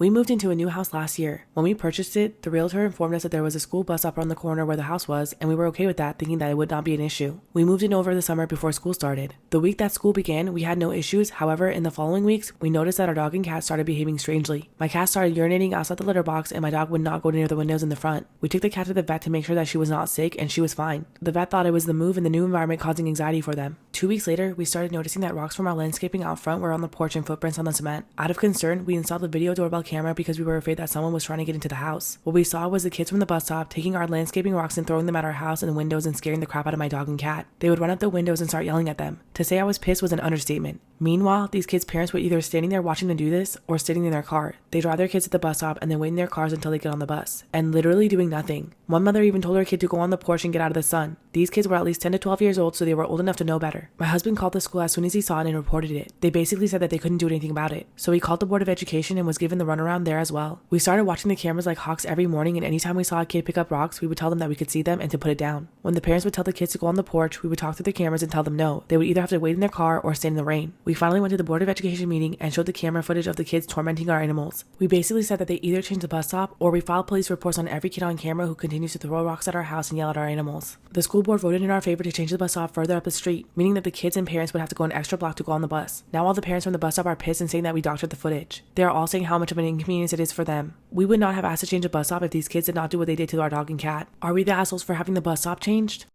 We moved into a new house last year. When we purchased it, the realtor informed us that there was a school bus stop around the corner where the house was, and we were okay with that, thinking that it would not be an issue. We moved in over the summer before school started. The week that school began, we had no issues. However, in the following weeks, we noticed that our dog and cat started behaving strangely. My cat started urinating outside the litter box, and my dog would not go near the windows in the front. We took the cat to the vet to make sure that she was not sick, and she was fine. The vet thought it was the move and the new environment causing anxiety for them. 2 weeks later, we started noticing that rocks from our landscaping out front were on the porch and footprints on the cement. Out of concern, we installed a video doorbell camera because we were afraid that someone was trying to get into the house. What we saw was the kids from the bus stop taking our landscaping rocks and throwing them at our house and the windows and scaring the crap out of my dog and cat. They would run up the windows and start yelling at them. To say I was pissed was an understatement. Meanwhile, these kids' parents were either standing there watching them do this or sitting in their car. They drive their kids to the bus stop and then wait in their cars until they get on the bus, and literally doing nothing. One mother even told her kid to go on the porch and get out of the sun. These kids were at least 10 to 12 years old, so they were old enough to know better. My husband called the school as soon as he saw it and reported it. They basically said that they couldn't do anything about it. So he called the Board of Education and was given the runaround there as well. We started watching the cameras like hawks every morning, and anytime we saw a kid pick up rocks, we would tell them that we could see them and to put it down. When the parents would tell the kids to go on the porch, we would talk through the cameras and tell them no. They would either have to wait in their car or stand in the rain. We finally went to the Board of Education meeting and showed the camera footage of the kids tormenting our animals. We basically said that they either change the bus stop or we file police reports on every kid on camera who continues to throw rocks at our house and yell at our animals. The school board voted in our favor to change the bus stop further up the street, meaning that the kids and parents would have to go an extra block to go on the bus. Now all the parents from the bus stop are pissed and saying that we doctored the footage. They are all saying how much of an inconvenience it is for them. We would not have asked to change the bus stop if these kids did not do what they did to our dog and cat. Are we the assholes for having the bus stop changed?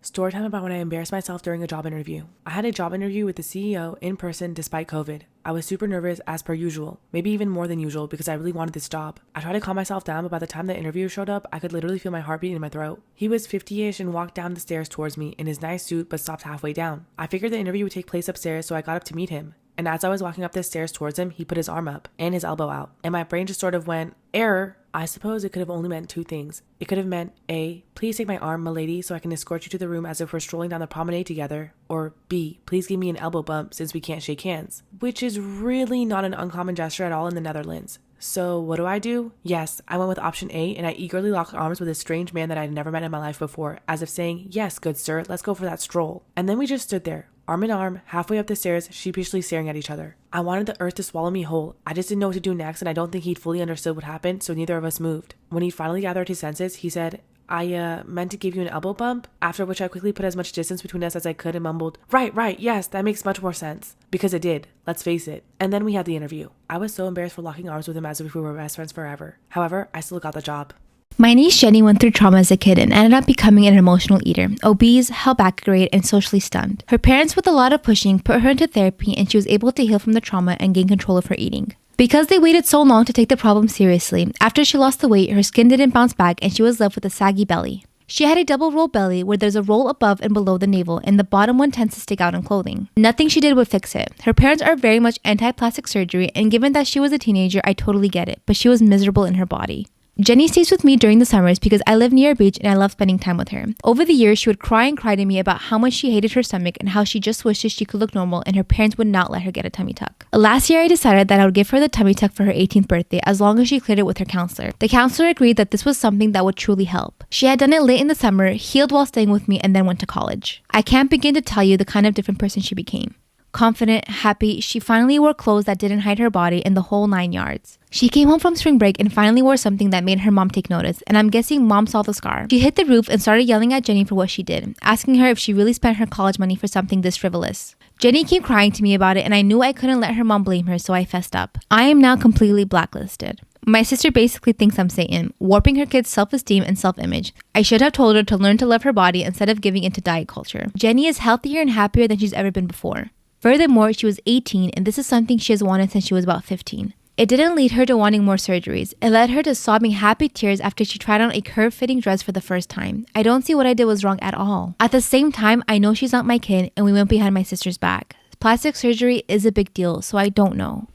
Story time about when I embarrassed myself during a job interview. I had a job interview with the CEO in person despite COVID. I was super nervous as per usual, maybe even more than usual because I really wanted this job. I tried to calm myself down, but by the time the interviewer showed up, I could literally feel my heartbeat in my throat. He was 50-ish and walked down the stairs towards me in his nice suit but stopped halfway down. I figured the interview would take place upstairs, so I got up to meet him. And as I was walking up the stairs towards him, he put his arm up and his elbow out. And my brain just sort of went, error. I suppose it could have only meant two things. It could have meant A, please take my arm, milady, so I can escort you to the room as if we're strolling down the promenade together. Or B, please give me an elbow bump since we can't shake hands. Which is really not an uncommon gesture at all in the Netherlands. So what do? Yes, I went with option A and I eagerly locked arms with a strange man that I had never met in my life before, as if saying, yes, good sir, let's go for that stroll. And then we just stood there, arm in arm, halfway up the stairs, sheepishly staring at each other. I wanted the earth to swallow me whole. I just didn't know what to do next, and I don't think he'd fully understood what happened, so neither of us moved. When he finally gathered his senses, he said, I meant to give you an elbow bump, after which I quickly put as much distance between us as I could and mumbled, right, yes, that makes much more sense. Because it did, let's face it. And then we had the interview. I was so embarrassed for locking arms with him as if we were best friends forever. However, I still got the job. My niece Jenny went through trauma as a kid and ended up becoming an emotional eater, obese, held back a grade, and socially stunned. Her parents, with a lot of pushing, put her into therapy and she was able to heal from the trauma and gain control of her eating. Because they waited so long to take the problem seriously, after she lost the weight, her skin didn't bounce back and she was left with a saggy belly. She had a double roll belly where there's a roll above and below the navel and the bottom one tends to stick out in clothing. Nothing she did would fix it. Her parents are very much anti-plastic surgery, and given that she was a teenager, I totally get it, but she was miserable in her body. Jenny stays with me during the summers because I live near a beach and I love spending time with her. Over the years, she would cry to me about how much she hated her stomach and how she just wishes she could look normal and her parents would not let her get a tummy tuck. Last year, I decided that I would give her the tummy tuck for her 18th birthday as long as she cleared it with her counselor. The counselor agreed that this was something that would truly help. She had done it late in the summer, healed while staying with me, and then went to college. I can't begin to tell you the kind of different person she became. Confident, happy, she finally wore clothes that didn't hide her body and the whole 9 yards. She came home from spring break and finally wore something that made her mom take notice, and I'm guessing mom saw the scar. She hit the roof and started yelling at Jenny for what she did, asking her if she really spent her college money for something this frivolous. Jenny came crying to me about it and I knew I couldn't let her mom blame her, so I fessed up. I am now completely blacklisted. My sister basically thinks I'm Satan, warping her kids' self-esteem and self-image. I should have told her to learn to love her body instead of giving into diet culture. Jenny is healthier and happier than she's ever been before. Furthermore, she was 18 and this is something she has wanted since she was about 15. It didn't lead her to wanting more surgeries. It led her to sobbing happy tears after she tried on a curve-fitting dress for the first time. I don't see what I did was wrong at all. At the same time, I know she's not my kid and we went behind my sister's back. Plastic surgery is a big deal, so I don't know.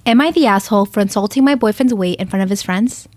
Am I the asshole for insulting my boyfriend's weight in front of his friends?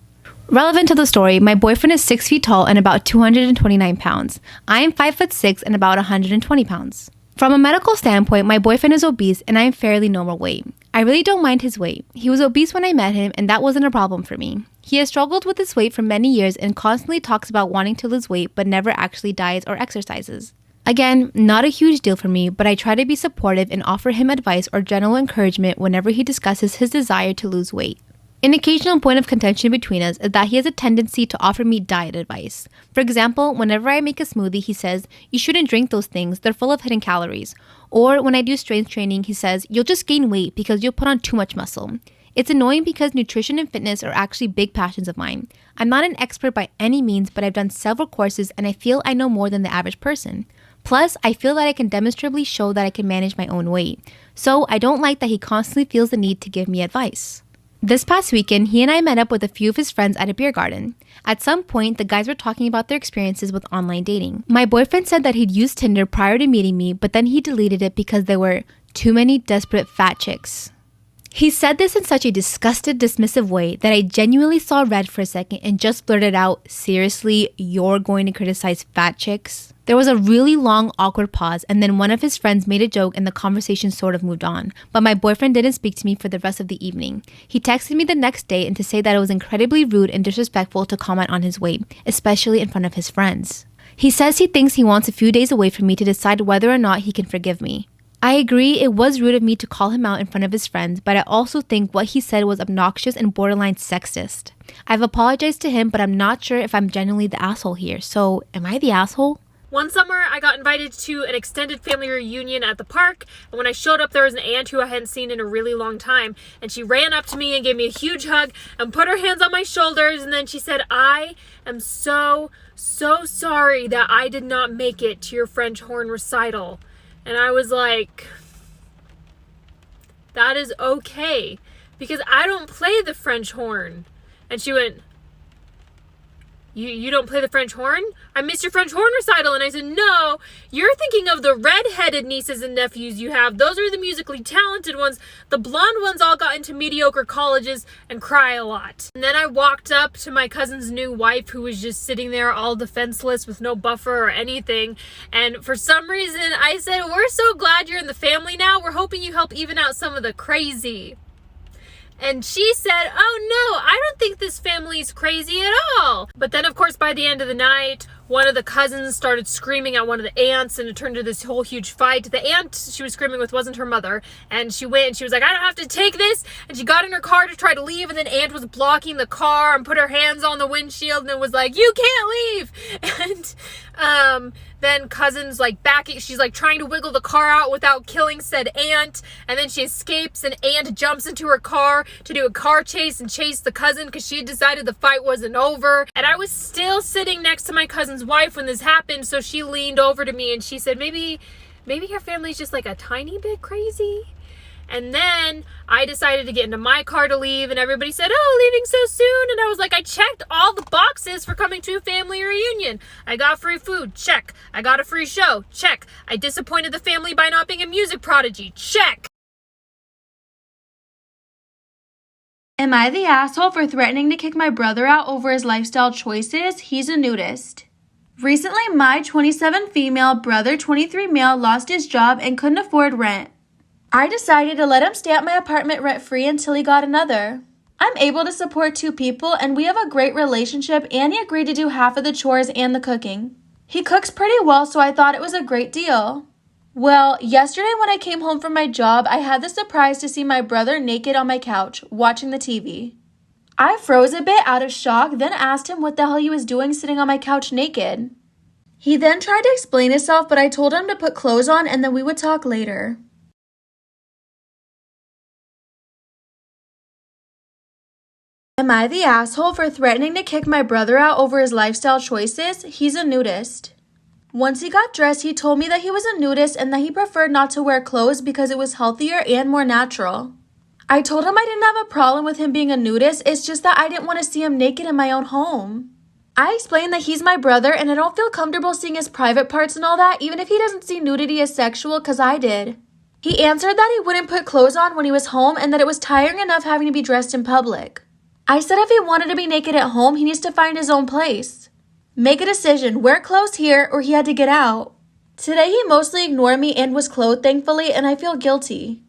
Relevant to the story, my boyfriend is 6 feet tall and about 229 pounds. I am 5'6" and about 120 pounds. From a medical standpoint, my boyfriend is obese and I am fairly normal weight. I really don't mind his weight. He was obese when I met him and that wasn't a problem for me. He has struggled with his weight for many years and constantly talks about wanting to lose weight but never actually diets or exercises. Again, not a huge deal for me, but I try to be supportive and offer him advice or general encouragement whenever he discusses his desire to lose weight. An occasional point of contention between us is that he has a tendency to offer me diet advice. For example, whenever I make a smoothie, he says, "You shouldn't drink those things, they're full of hidden calories." Or when I do strength training, he says, "You'll just gain weight because you'll put on too much muscle." It's annoying because nutrition and fitness are actually big passions of mine. I'm not an expert by any means, but I've done several courses and I feel I know more than the average person. Plus, I feel that I can demonstrably show that I can manage my own weight. So I don't like that he constantly feels the need to give me advice. This past weekend, he and I met up with a few of his friends at a beer garden. At some point, the guys were talking about their experiences with online dating. My boyfriend said that he'd used Tinder prior to meeting me, but then he deleted it because there were too many desperate fat chicks. He said this in such a disgusted, dismissive way that I genuinely saw red for a second and just blurted out, "Seriously, you're going to criticize fat chicks?" There was a really long, awkward pause, and then one of his friends made a joke and the conversation sort of moved on. But my boyfriend didn't speak to me for the rest of the evening. He texted me the next day and to say that it was incredibly rude and disrespectful to comment on his weight, especially in front of his friends. He says he thinks he wants a few days away from me to decide whether or not he can forgive me. I agree it was rude of me to call him out in front of his friends, but I also think what he said was obnoxious and borderline sexist. I've apologized to him, but I'm not sure if I'm genuinely the asshole here. So, am I the asshole? One summer, I got invited to an extended family reunion at the park, and when I showed up, there was an aunt who I hadn't seen in a really long time, and she ran up to me and gave me a huge hug and put her hands on my shoulders, and then she said, "I am so sorry that I did not make it to your French horn recital." And I was like, "That is okay, because I don't play the French horn." And she went, You don't play the French horn? I missed your French horn recital." And I said, "No, you're thinking of the red-headed nieces and nephews you have. Those are the musically talented ones. The blonde ones all got into mediocre colleges and cry a lot." And then I walked up to my cousin's new wife, who was just sitting there all defenseless with no buffer or anything. And for some reason, I said, "We're so glad you're in the family now. We're hoping you help even out some of the crazy." And she said, "Oh no, I don't think this family's crazy at all." But then, of course, by the end of the night, one of the cousins started screaming at one of the aunts, and it turned into this whole huge fight. The aunt she was screaming with wasn't her mother, and she went and she was like, "I don't have to take this." And she got in her car to try to leave, and then aunt was blocking the car and put her hands on the windshield and was like, "You can't leave." And then cousin's like backing, she's like trying to wiggle the car out without killing said aunt, and then she escapes, and aunt jumps into her car to do a car chase and chase the cousin because she had decided the fight wasn't over. And I was still sitting next to my cousin's wife when this happened, so she leaned over to me and she said, maybe your family's just like a tiny bit crazy." And then I decided to get into my car to leave, and everybody said, "Oh, leaving so soon?" And I was like, I checked all the boxes for coming to a family reunion. I got free food, check. I got a free show, check. I disappointed the family by not being a music prodigy, check. Am I the asshole for threatening to kick my brother out over his lifestyle choices? He's a nudist. Recently, my 27 female brother, 23 male, lost his job and couldn't afford rent. I decided to let him stay at my apartment rent-free until he got another. I'm able to support 2 people, and we have a great relationship, and he agreed to do half of the chores and the cooking. He cooks pretty well, so I thought it was a great deal. Well, yesterday when I came home from my job, I had the surprise to see my brother naked on my couch, watching the TV. I froze a bit out of shock, then asked him what the hell he was doing sitting on my couch naked. He then tried to explain himself, but I told him to put clothes on and then we would talk later. Am I the asshole for threatening to kick my brother out over his lifestyle choices? He's a nudist. Once he got dressed, he told me that he was a nudist and that he preferred not to wear clothes because it was healthier and more natural. I told him I didn't have a problem with him being a nudist, it's just that I didn't want to see him naked in my own home. I explained that he's my brother and I don't feel comfortable seeing his private parts and all that, even if he doesn't see nudity as sexual, because I did. He answered that he wouldn't put clothes on when he was home and that it was tiring enough having to be dressed in public. I said if he wanted to be naked at home, he needs to find his own place. Make a decision, wear clothes here or he had to get out. Today he mostly ignored me and was clothed, thankfully, and I feel guilty.